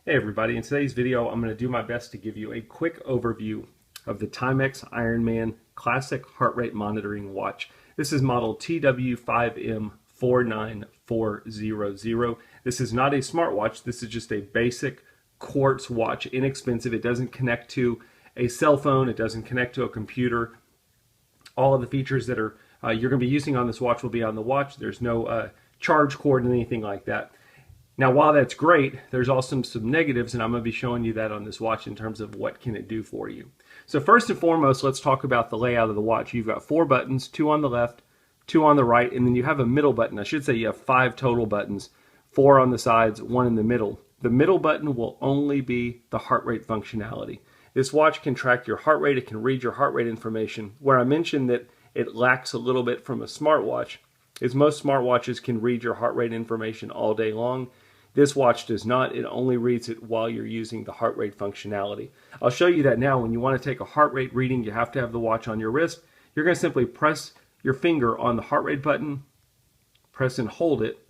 Hey everybody, in today's video I'm going to do my best to give you a quick overview of the Timex Ironman Classic Heart Rate Monitoring Watch. This is model TW5M49400. This is not a smartwatch, this is just a basic quartz watch, inexpensive. It doesn't connect to a cell phone, it doesn't connect to a computer. All of the features that are you're going to be using on this watch will be on the watch. There's no charge cord and anything like that. Now, while that's great, there's also some negatives, and I'm going to be showing you that on this watch in terms of what can it do for you. So first and foremost, let's talk about the layout of the watch. You've got 4 buttons, 2 on the left, 2 on the right, and then you have a middle button. I should say you have 5 total buttons, 4 on the sides, 1 in the middle. The middle button will only be the heart rate functionality. This watch can track your heart rate. It can read your heart rate information. Where I mentioned that it lacks a little bit from a smartwatch is most smartwatches can read your heart rate information all day long. This watch does not. It only reads it while you're using the heart rate functionality. I'll show you that now. When you want to take a heart rate reading, you have to have the watch on your wrist. You're going to simply press your finger on the heart rate button, press and hold it,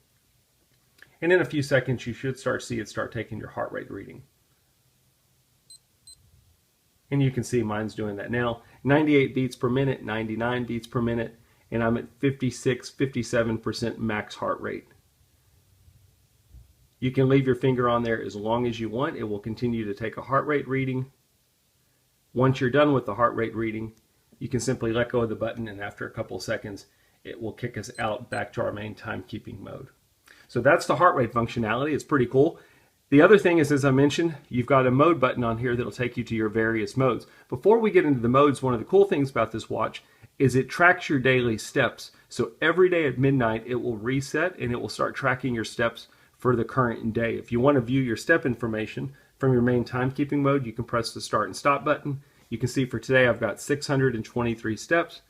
and in a few seconds you should see it start taking your heart rate reading. And you can see mine's doing that now. 98 beats per minute, 99 beats per minute, and I'm at 56, 57% max heart rate. You can leave your finger on there as long as you want. It will continue to take a heart rate reading. Once you're done with the heart rate reading, you can simply let go of the button, and after a couple of seconds, it will kick us out back to our main timekeeping mode. So that's the heart rate functionality. It's pretty cool. The other thing is, as I mentioned, you've got a mode button on here that'll take you to your various modes. Before we get into the modes, one of the cool things about this watch is it tracks your daily steps. So every day at midnight, it will reset and it will start tracking your steps for the current day. If you want to view your step information from your main timekeeping mode, you can press the start and stop button. You can see for today I've got 623 steps.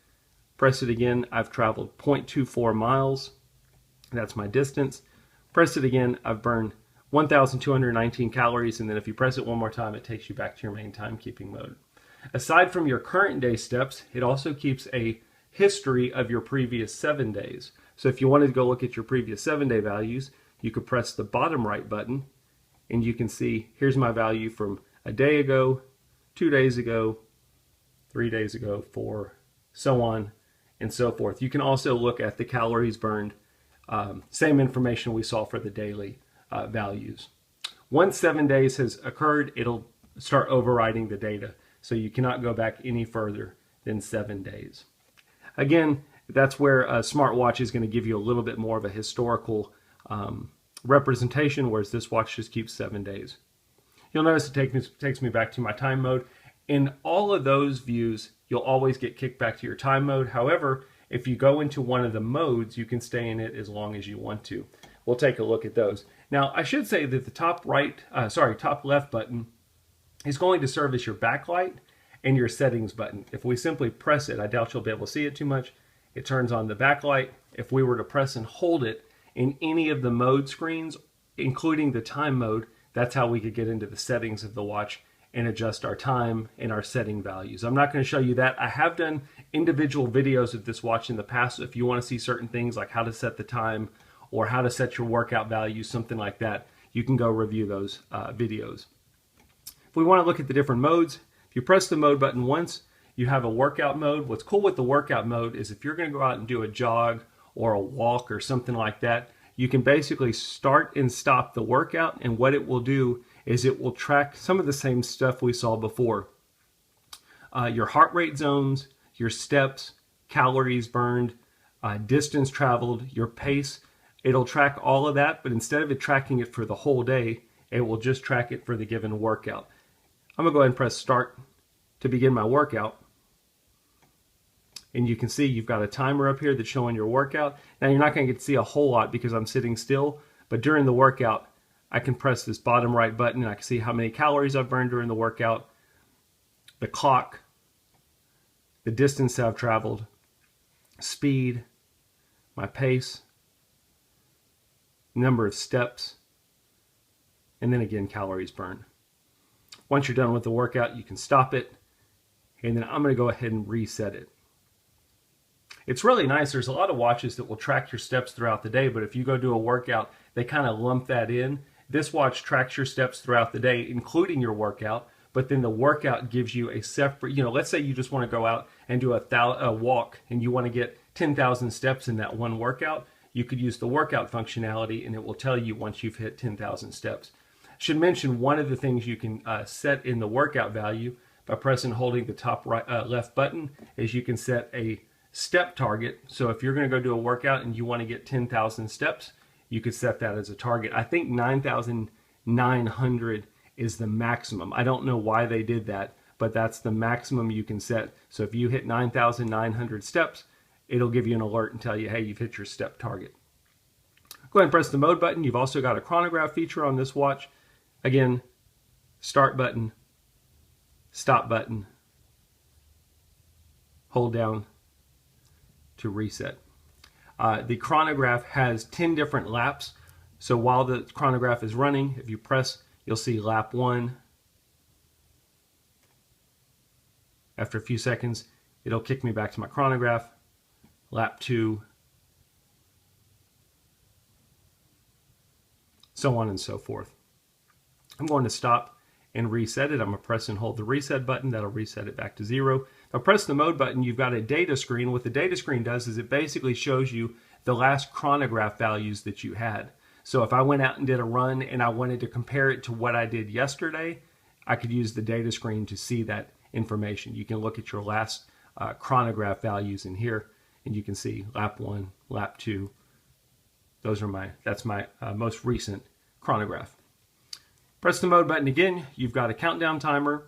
Press it again, I've traveled 0.24 miles. That's my distance. Press it again, I've burned 1,219 calories, and then if you press it one more time, it takes you back to your main timekeeping mode. Aside from your current day steps, it also keeps a history of your previous 7 days. So if you wanted to go look at your previous 7-day values, you could press the bottom right button and you can see here's my value from a day ago, 2 days ago, 3 days ago, 4, so on and so forth. You can also look at the calories burned, same information we saw for the daily values. Once 7 days has occurred, it'll start overriding the data. So you cannot go back any further than 7 days. Again, that's where a smartwatch is going to give you a little bit more of a historical representation, whereas this watch just keeps 7 days. You'll notice it takes me back to my time mode. In all of those views, you'll always get kicked back to your time mode. However, if you go into one of the modes, you can stay in it as long as you want to. We'll take a look at those. Now, I should say that the top left button is going to serve as your backlight and your settings button. If we simply press it, I doubt you'll be able to see it too much. It turns on the backlight. If we were to press and hold it in any of the mode screens, including the time mode, that's how we could get into the settings of the watch and adjust our time and our setting values. I'm not going to show you that. I have done individual videos of this watch in the past. So if you want to see certain things like how to set the time or how to set your workout values, something like that, you can go review those videos. If we want to look at the different modes, if you press the mode button once, you have a workout mode. What's cool with the workout mode is if you're going to go out and do a jog or a walk or something like that, you can basically start and stop the workout, and what it will do is it will track some of the same stuff we saw before. Your heart rate zones, your steps, calories burned, distance traveled, your pace. It'll track all of that, but instead of it tracking it for the whole day, it will just track it for the given workout. I'm going to go ahead and press start to begin my workout. And you can see you've got a timer up here that's showing your workout. Now you're not going to get to see a whole lot because I'm sitting still, but during the workout, I can press this bottom right button and I can see how many calories I've burned during the workout, the clock, the distance I've traveled, speed, my pace, number of steps, and then again, calories burned. Once you're done with the workout, you can stop it, and then I'm going to go ahead and reset it. It's really nice. There's a lot of watches that will track your steps throughout the day, but if you go do a workout, they kind of lump that in. This watch tracks your steps throughout the day, including your workout, but then the workout gives you a separate, let's say you just want to go out and do a walk and you want to get 10,000 steps in that one workout. You could use the workout functionality and it will tell you once you've hit 10,000 steps. Should mention one of the things you can set in the workout value by pressing and holding the top left button is you can set a step target. So if you're going to go do a workout and you want to get 10,000 steps, you could set that as a target. I think 9,900 is the maximum. I don't know why they did that, but that's the maximum you can set. So if you hit 9,900 steps, it'll give you an alert and tell you, hey, you've hit your step target. Go ahead and press the mode button. You've also got a chronograph feature on this watch. Again, start button, stop button, hold down to reset. The chronograph has 10 different laps. So while the chronograph is running, if you press, you'll see lap 1. After a few seconds, it'll kick me back to my chronograph. Lap 2. So on and so forth. I'm going to stop and reset it. I'm going to press and hold the reset button. That'll reset it back to 0. If I press the mode button, you've got a data screen. What the data screen does is it basically shows you the last chronograph values that you had. So if I went out and did a run and I wanted to compare it to what I did yesterday, I could use the data screen to see that information. You can look at your last chronograph values in here and you can see lap 1, lap 2. That's my most recent chronograph. Press the mode button again. You've got a countdown timer.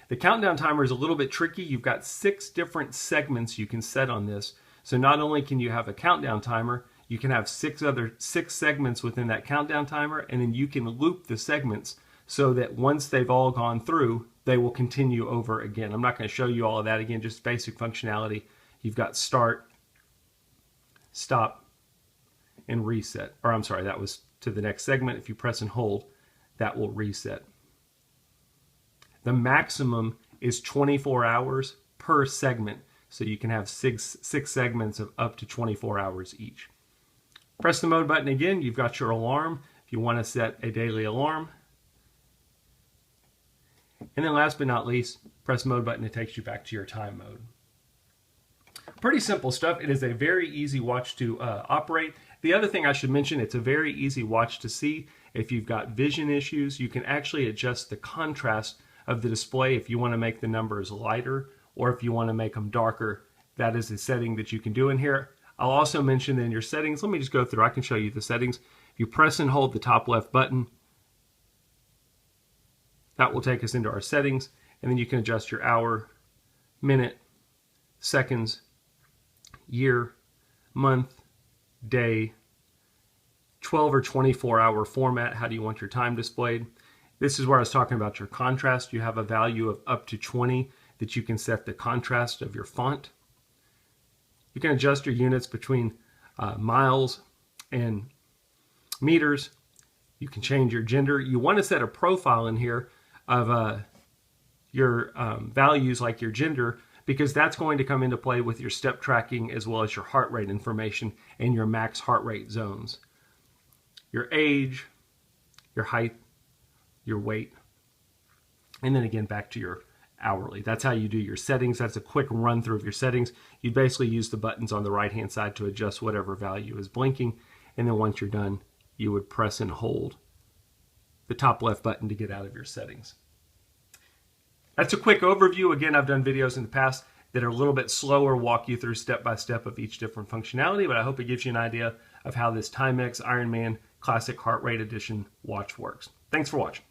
The countdown timer is a little bit tricky. You've got 6 different segments you can set on this. So not only can you have a countdown timer, you can have 6 segments within that countdown timer, and then you can loop the segments so that once they've all gone through, they will continue over again. I'm not going to show you all of that again, just basic functionality. You've got start, stop, and reset. Or I'm sorry, that was to the next segment. If you press and hold, that will reset. The maximum is 24 hours per segment, so you can have six segments of up to 24 hours each. Press the mode button again. You've got your alarm if you want to set a daily alarm. And then last but not least, press mode button. It takes you back to your time mode. Pretty simple stuff. It is a very easy watch to operate. The other thing I should mention, it's a very easy watch to see. If you've got vision issues, you can actually adjust the contrast of the display if you want to make the numbers lighter or if you want to make them darker. That is a setting that you can do in here. I'll also mention in your settings, let me just go through, I can show you the settings. If you press and hold the top left button, that will take us into our settings, and then you can adjust your hour, minute, seconds, year, month, day, 12 or 24 hour format. How do you want your time displayed? This is where I was talking about your contrast. You have a value of up to 20 that you can set the contrast of your font. You can adjust your units between miles and meters. You can change your gender. You want to set a profile in here of your values like your gender, because that's going to come into play with your step tracking as well as your heart rate information and your max heart rate zones. Your age, your height, your weight, and then again back to your hourly. That's how you do your settings. That's a quick run through of your settings. You basically use the buttons on the right hand side to adjust whatever value is blinking, and then once you're done, you would press and hold the top left button to get out of your settings. That's a quick overview. Again, I've done videos in the past that are a little bit slower, walk you through step by step of each different functionality, but I hope it gives you an idea of how this Timex Ironman Classic Heart Rate Edition watch works. Thanks for watching.